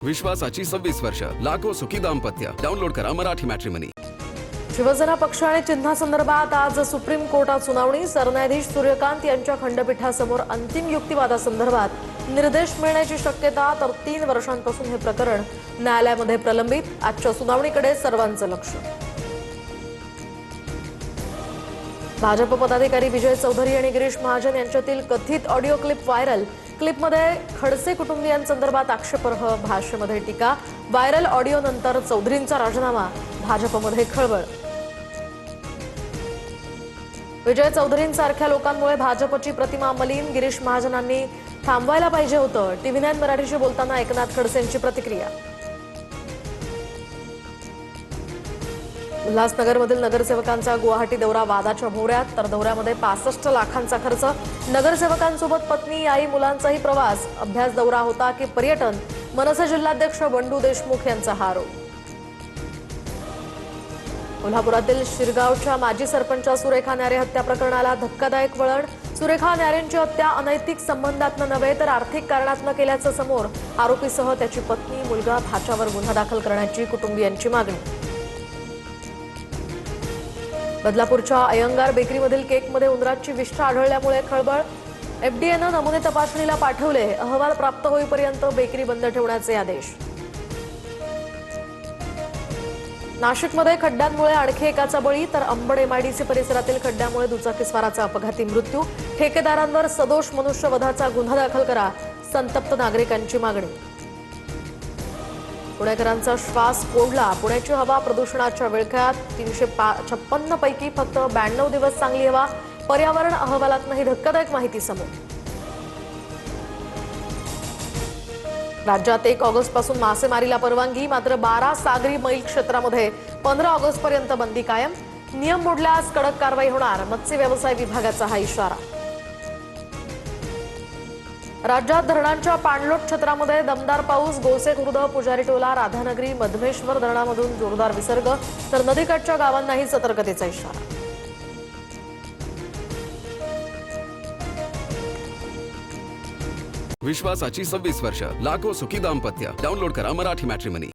विश्वासाची 26 वर्ष, लाखो सुखी दाम्पत्य. डाउनलोड करा मराठी मॅट्रिमनी. शिवसेना पक्ष आणि चिन्हासंदर्भात आज सुप्रीम कोर्टात सुनावणी. सरन्यायाधीश सूर्यकांत यांच्या खंडपीठासमोर अंतिम युक्तिवादासंदर्भात निर्देश मिळण्याची शक्यता. तर 3 वर्षांपासून हे प्रकरण न्यायालयामध्ये प्रलंबित. आजच्या सुनावणीकडे सर्वांचं लक्ष. भाजप पदाधिकारी विजय चौधरी आणि गिरीश महाजन यांच्यातील कथित ऑडिओ क्लिप व्हायरल. क्लिपमध्ये खडसे कुटुंबियांसंदर्भात आक्षेपार्ह भाषेमध्ये टीका. व्हायरल ऑडिओनंतर चौधरींचा राजीनामा. भाजपमध्ये खळबळ. विजय चौधरींसारख्या लोकांमुळे भाजपची प्रतिमा मलिन. गिरीश महाजनांनी थांबवायला पाहिजे होतं. TV9 मराठीशी बोलताना एकनाथ खडसेंची प्रतिक्रिया. उल्हासनगरमधील नगरसेवकांचा गुवाहाटी दौरा वादाच्या भोवऱ्यात. तर दौऱ्यामध्ये 65 लाखांचा खर्च. नगरसेवकांसोबत पत्नी, आई, मुलांचाही प्रवास. अभ्यास दौरा होता की पर्यटन? मनसे जिल्हाध्यक्ष बंडू देशमुख यांचा हा आरोप. कोल्हापुरातील शिरगावच्या माजी सरपंच सुरेखा न्यारे हत्या प्रकरणाला धक्कादायक वळण. सुरेखा न्यारेंची हत्या अनैतिक संबंधातनं नव्हे तर आर्थिक कारणातनं केल्याचं समोर. आरोपीसह त्याची पत्नी, मुलगा, भाच्यावर गुन्हा दाखल करण्याची कुटुंबियांची मागणी. बदलापूरच्या अयंगार बेकरीमधील केकमध्ये उंदराची विष्ठा आढळल्यामुळे खळबळ. FDAनं नमुने तपासणीला पाठवले. अहवाल प्राप्त होईपर्यंत बेकरी बंद ठेवण्याचे आदेश. नाशिकमध्ये खड्ड्यांमुळे आणखी एकाचा बळी. तर अंबड MIDC परिसरातील खड्ड्यामुळे दुचाकीस्वाराचा अपघाती मृत्यू. ठेकेदारांवर सदोष मनुष्यवधाचा गुन्हा दाखल करा. संतप्त नागरिकांची मागणी. पुणेकरांचा श्वास कोंडला. पुण्याची हवा प्रदूषणाच्या विळख्यात. 356 पैकी फक्त 92 दिवस चांगली हवा. पर्यावरण अहवालातही धक्कादायक माहिती समोर. राज्यात 1 ऑगस्टपासून मासेमारीला परवानगी. मात्र 12 सागरी मैल क्षेत्रामध्ये 15 ऑगस्टपर्यंत बंदी कायम. नियम मोडल्यास कडक कारवाई होणार. मत्स्य व्यवसाय विभागाचा हा इशारा. राज्यात धरणांच्या पाणलोट क्षेत्रामध्ये दमदार पाऊस. गोसे खुर्द, पुजारी टोला, राधानगरी, मधमेश्वर धरणामधून जोरदार विसर्ग. तर नदीकाठच्या गावांनाही सतर्कतेचा इशारा. विश्वासाची 26 वर्ष, लाखो सुखी दाम्पत्य. डाउनलोड करा मराठी मॅट्रिमनी.